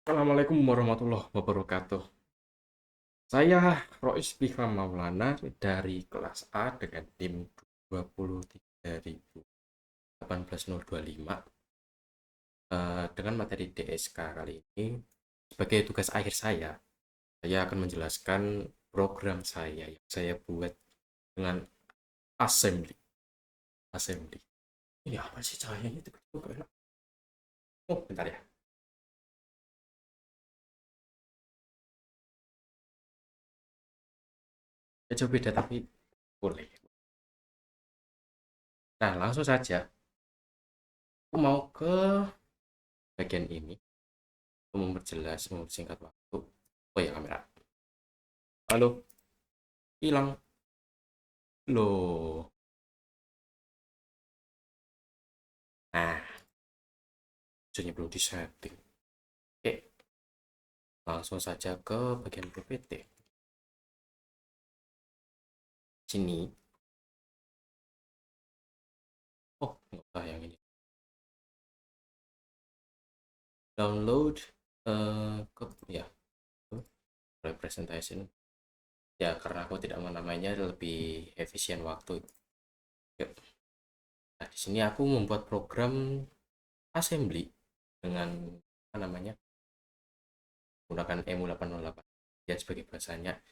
Assalamualaikum warahmatullahi wabarakatuh. Saya Rois Bikram Maulana dari kelas A dengan NIM 23018-025 dengan materi DSK kali ini. Sebagai tugas akhir saya akan menjelaskan program saya yang saya buat dengan assembly. Assembly. Ini apa sih cahayanya tiba-tiba enak? Oh, bentar ya. Ya coba beda tapi boleh. Nah, langsung saja. Aku mau ke bagian ini. Memperjelas, mempersingkat waktu. Oh ya, kamera. Halo, hilang. Loh. Nah, jadinya belum disetting. Oke, langsung saja ke bagian PPT. Sini. Oh, nggak usah yang ini. Download ke ya, representation. Ya, karena aku tidak mau namanya lebih efisien waktu. Yuk. Nah, di sini aku membuat program assembly dengan apa namanya? Menggunakan EMU808 ya sebagai bahasanya.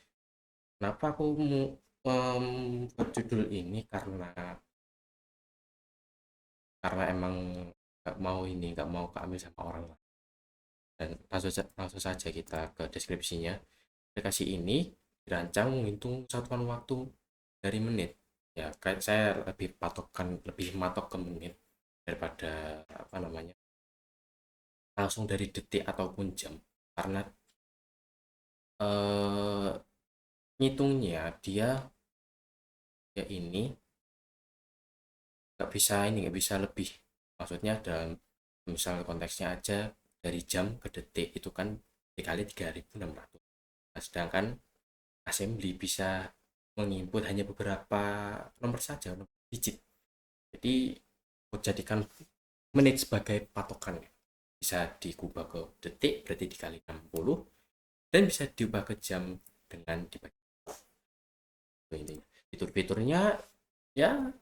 Kenapa aku membuat judul ini karena emang nggak mau keambil sama orang lain. Dan langsung saja kita ke deskripsinya. Aplikasi ini dirancang menghitung satuan waktu dari menit. Ya, kayak saya lebih matok ke menit daripada apa namanya langsung dari detik ataupun jam. Karena eh, ngitungnya dia ya ini nggak bisa lebih. Maksudnya dalam misal konteksnya aja dari jam ke detik itu kan dikali 3600. Nah, sedangkan assembly bisa menginput hanya beberapa nomor saja, nomor digit. Jadi jadikan menit sebagai patokan. Bisa diubah ke detik berarti dikali 60 dan bisa diubah ke jam dengan dibagi. Ini fitur-fiturnya ya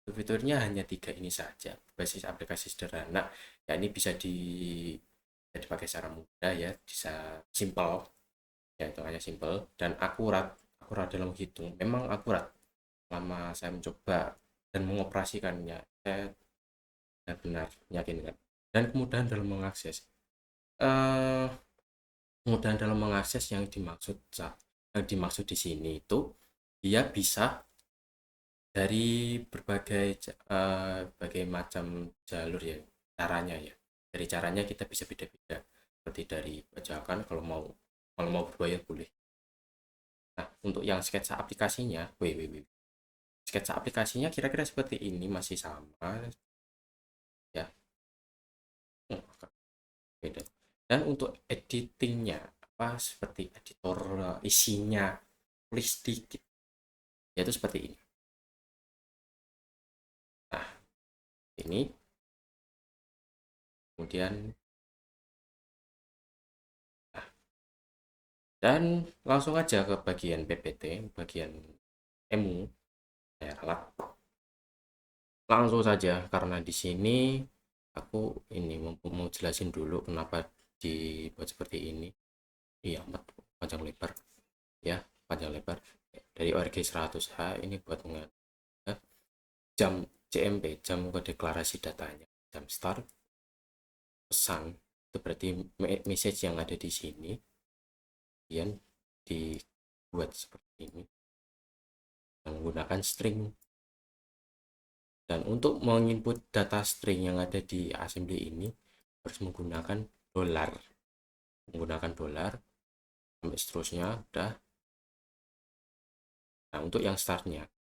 fiturnya hanya tiga ini saja, basis aplikasi sederhana. Ya ini bisa dipakai secara mudah ya, bisa simple ya, itu hanya simple dan akurat. Akurat dalam hitung memang akurat. Lama saya mencoba dan mengoperasikannya, saya benar-benar meyakinkan. Dan kemudahan dalam mengakses. eh Kemudahan dalam mengakses yang dimaksud di sini itu dia bisa dari berbagai macam jalur ya, caranya ya. Dari caranya kita bisa beda-beda, seperti dari bajakan. Kalau mau berbayar boleh. Nah, untuk yang sketsa aplikasinya, sketsa aplikasinya kira-kira seperti ini, masih sama ya. Beda. Dan untuk editingnya apa, seperti editor isinya tulis sedikit, yaitu seperti ini. Nah, ini kemudian, nah, dan langsung aja ke bagian PPT, bagian EMU, saya ralat. Langsung saja karena di sini aku ini mau jelasin dulu kenapa dibuat seperti ini. Iya, amat panjang lebar ya, panjang lebar. Dari ORG 100H ini buat jam CMP, jam kode deklarasi datanya, jam start, pesan, itu berarti message yang ada di sini kemudian dibuat seperti ini menggunakan string. Dan untuk menginput data string yang ada di assembly ini harus menggunakan dolar sampai seterusnya udah. Nah, untuk yang startnya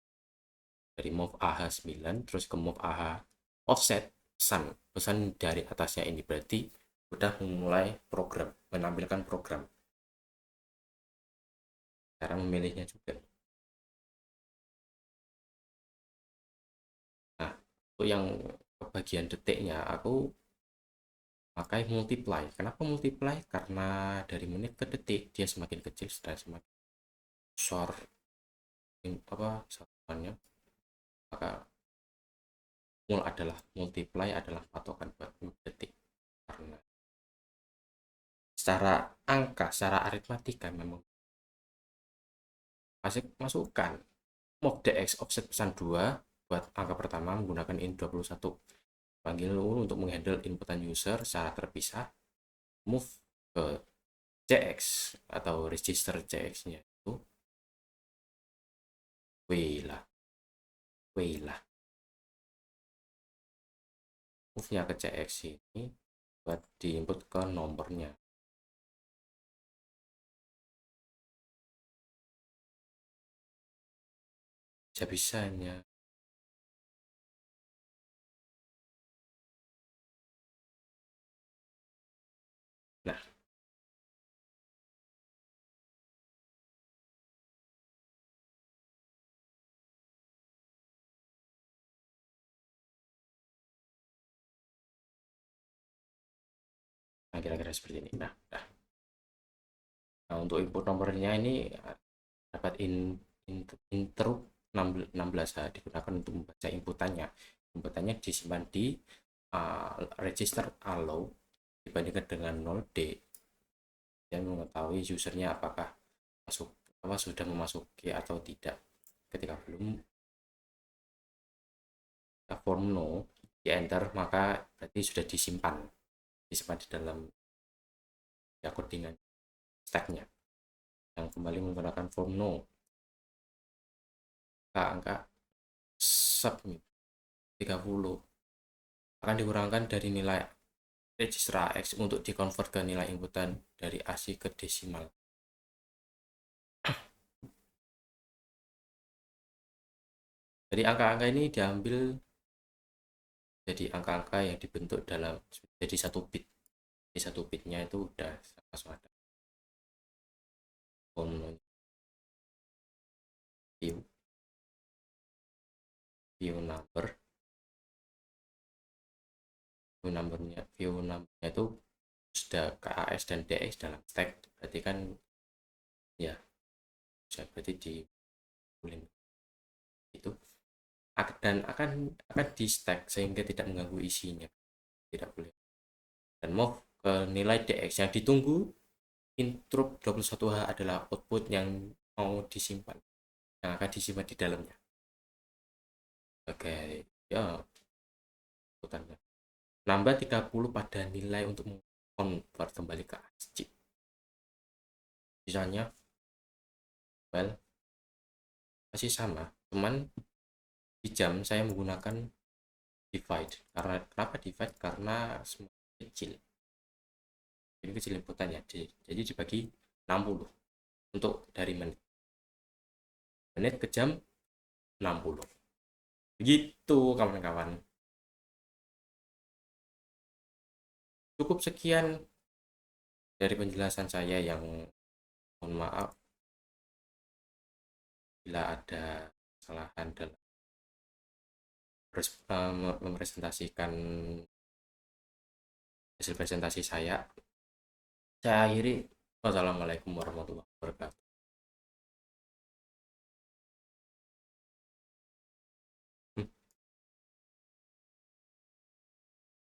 dari move AH9 terus ke move AH offset, pesan dari atasnya ini berarti udah memulai menampilkan program. Cara memilihnya juga. Nah, untuk yang bagian detiknya aku pakai multiply. Kenapa multiply? Karena dari menit ke detik dia semakin kecil dan semakin besar apa satuannya, maka multiply adalah patokan buat detik. Karena secara angka, secara aritmatika memang masukkan move dx offset pesan 2 buat angka pertama menggunakan int21 panggil untuk menghandle inputan user secara terpisah, move ke cx atau register cx-nya itu w lah move-nya ke cx ini buat diinput ke nomornya. Bisa-bisanya nah kira-kira seperti ini. Nah, untuk input nomornya ini dapat interrupt 16H digunakan untuk membaca inputannya. Inputannya disimpan di register allow dibandingkan dengan 0D yang mengetahui usernya apakah sudah memasuki atau tidak. Ketika belum form no di enter maka berarti sudah disimpan di dalam ya codingan stacknya. Yang kembali menggunakan form no angka submit 30 akan dikurangkan dari nilai register AX untuk dikonvert ke nilai inputan dari ASCII ke desimal. Jadi angka-angka ini diambil jadi angka-angka yang dibentuk dalam jadi 1 bit. Di 1 bitnya itu udah langsung ada view number view numbernya itu sudah KAS dan DX dalam stack, berarti kan ya berarti di itu dan akan di stack sehingga tidak mengganggu isinya, tidak boleh. Dan mau ke nilai DX yang ditunggu interrupt 21H adalah output yang mau disimpan, yang akan disimpan di dalamnya. Oke, ya urutannya nambah 30 pada nilai untuk convert kembali ke ASCII. Misalnya well masih sama, cuman di jam saya menggunakan divide. Karena kenapa divide? Karena semakin kecil, ini kecil inputannya, jadi dibagi 60 untuk dari menit ke jam 60 begitu kawan-kawan. Cukup sekian dari penjelasan saya, yang mohon maaf bila ada kesalahan dalam mempresentasikan hasil presentasi saya. Saya akhiri. Wassalamualaikum warahmatullahi wabarakatuh.